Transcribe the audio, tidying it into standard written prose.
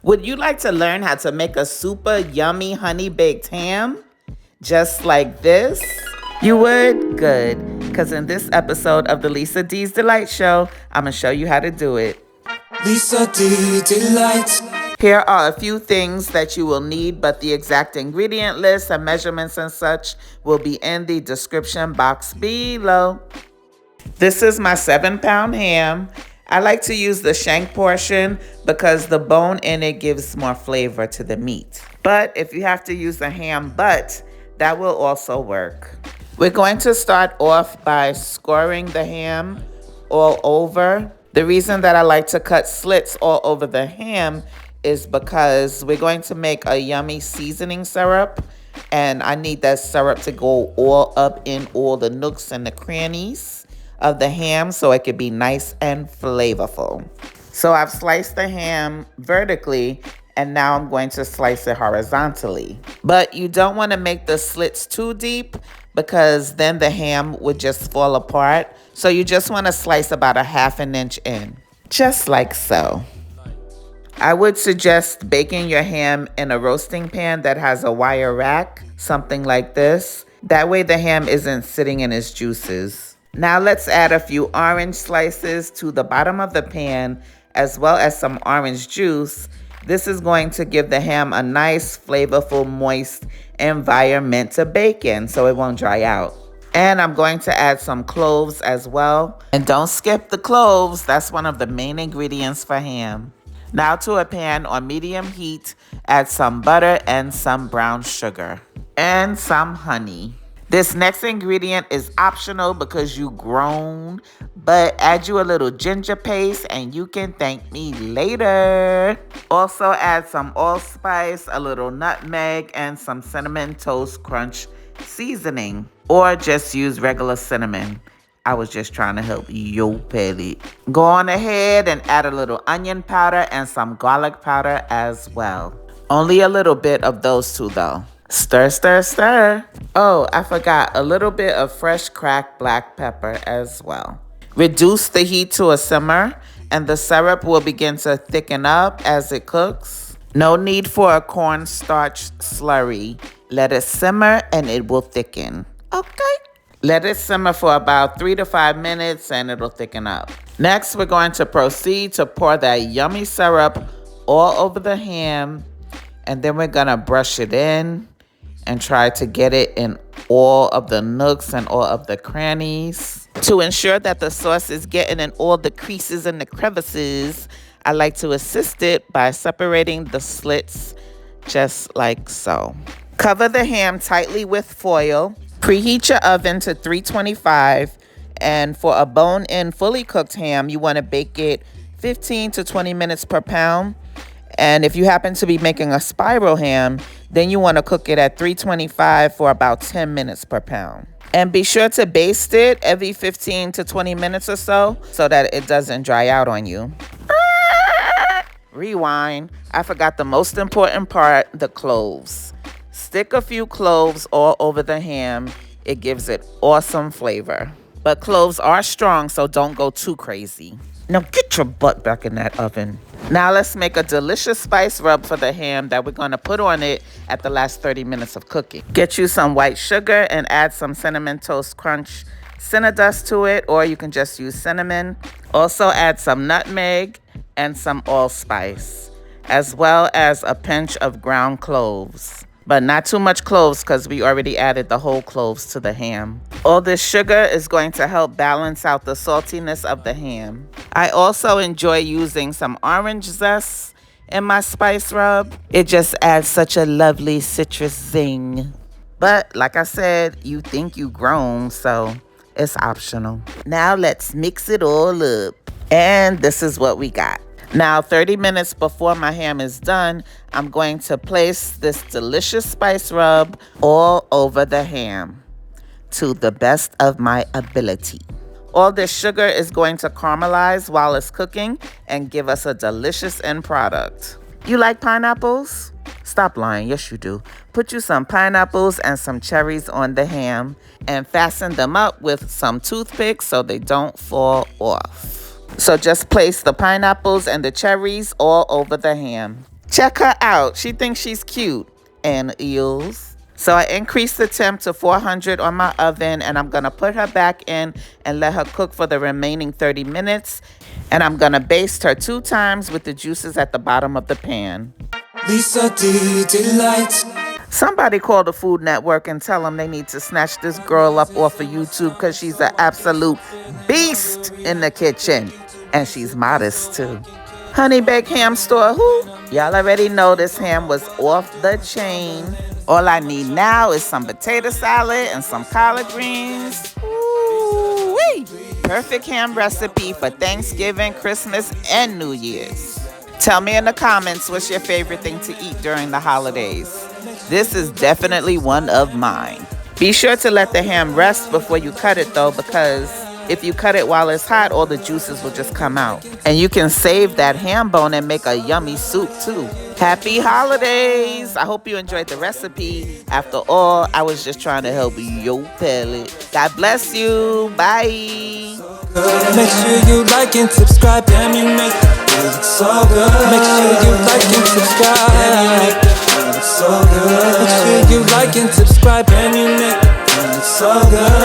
Would you like to learn how to make a super yummy honey baked ham? Just like this? You would? Good. Because in this episode of the Lisa D's Delight Show, I'm going to show you how to do it. Lisa D Delight. Here are a few things that you will need, but the exact ingredient list and measurements and such will be in the description box below. This is my 7-pound ham. I like to use the shank portion because the bone in it gives more flavor to the meat. But if you have to use the ham butt, that will also work. We're going to start off by scoring the ham all over. The reason that I like to cut slits all over the ham is because we're going to make a yummy seasoning syrup, and I need that syrup to go all up in all the nooks and the crannies of the ham so it could be nice and flavorful. So I've sliced the ham vertically, and now I'm going to slice it horizontally. But you don't want to make the slits too deep because then the ham would just fall apart. So you just want to slice about a 1/2 inch in, just like so. I would suggest baking your ham in a roasting pan that has a wire rack, something like this. That way the ham isn't sitting in its juices. Now let's add a few orange slices to the bottom of the pan, as well as some orange juice. This is going to give the ham a nice, flavorful, moist environment to bake in so it won't dry out. And I'm going to add some cloves as well. And don't skip the cloves. That's one of the main ingredients for ham. Now to a pan on medium heat, add some butter and some brown sugar and some honey. This next ingredient is optional because you grown, but add you a little ginger paste and you can thank me later. Also add some allspice, a little nutmeg, and some cinnamon toast crunch seasoning, or just use regular cinnamon. I was just trying to help your palate. Go on ahead and add a little onion powder and some garlic powder as well. Only a little bit of those two though. Stir, stir, stir. Oh, I forgot a little bit of fresh cracked black pepper as well. Reduce the heat to a simmer and the syrup will begin to thicken up as it cooks. No need for a cornstarch slurry. Let it simmer and it will thicken. Okay. Let it simmer for about 3 to 5 minutes and it'll thicken up. Next, we're going to proceed to pour that yummy syrup all over the ham, and then we're gonna brush it in and try to get it in all of the nooks and all of the crannies. To ensure that the sauce is getting in all the creases and the crevices, I like to assist it by separating the slits just like so. Cover the ham tightly with foil. Preheat your oven to 325, and for a bone-in fully cooked ham, you want to bake it 15 to 20 minutes per pound. And if you happen to be making a spiral ham, then you want to cook it at 325 for about 10 minutes per pound. And be sure to baste it every 15 to 20 minutes or so that it doesn't dry out on you. Rewind. I forgot the most important part, the cloves. Stick a few cloves all over the ham. It gives it awesome flavor. But cloves are strong, so don't go too crazy. Now get your butt back in that oven. Now let's make a delicious spice rub for the ham that we're going to put on it at the last 30 minutes of cooking. Get you some white sugar and add some cinnamon toast crunch cinnadust to it, or you can just use cinnamon. Also add some nutmeg and some allspice, as well as a pinch of ground cloves. But not too much cloves because we already added the whole cloves to the ham. All this sugar is going to help balance out the saltiness of the ham. I also enjoy using some orange zest in my spice rub. It just adds such a lovely citrus zing. But like I said, you think you grown, so it's optional. Now let's mix it all up. And this is what we got. Now, 30 minutes before my ham is done, I'm going to place this delicious spice rub all over the ham to the best of my ability. All this sugar is going to caramelize while it's cooking and give us a delicious end product. You like pineapples? Stop lying. Yes, you do. Put you some pineapples and some cherries on the ham and fasten them up with some toothpicks so they don't fall off. So just place the pineapples and the cherries all over the ham. Check her out. She thinks she's cute. And eels. So I increased the temp to 400 on my oven, and I'm gonna put her back in and let her cook for the remaining 30 minutes. And I'm gonna baste her 2 times with the juices at the bottom of the pan. Lisa D Delight. Somebody call the Food Network and tell them they need to snatch this girl up off of YouTube because she's an absolute beast in the kitchen. And she's modest too. Honey Baked Ham Store, who? Y'all already know this ham was off the chain. All I need now is some potato salad and some collard greens. Ooh-wee. Perfect ham recipe for Thanksgiving, Christmas, and New Year's. Tell me in the comments what's your favorite thing to eat during the holidays. This is definitely one of mine. Be sure to let the ham rest before you cut it though, because if you cut it while it's hot, all the juices will just come out. And you can save that ham bone and make a yummy soup too. Happy holidays! I hope you enjoyed the recipe. After all, I was just trying to help your palate. God bless you. Bye. Make sure you like and subscribe. Damn, you make that food look so good. Make sure you like and subscribe. Damn, you make that food look so good. Make sure you like and subscribe. Damn, you make that food look so good.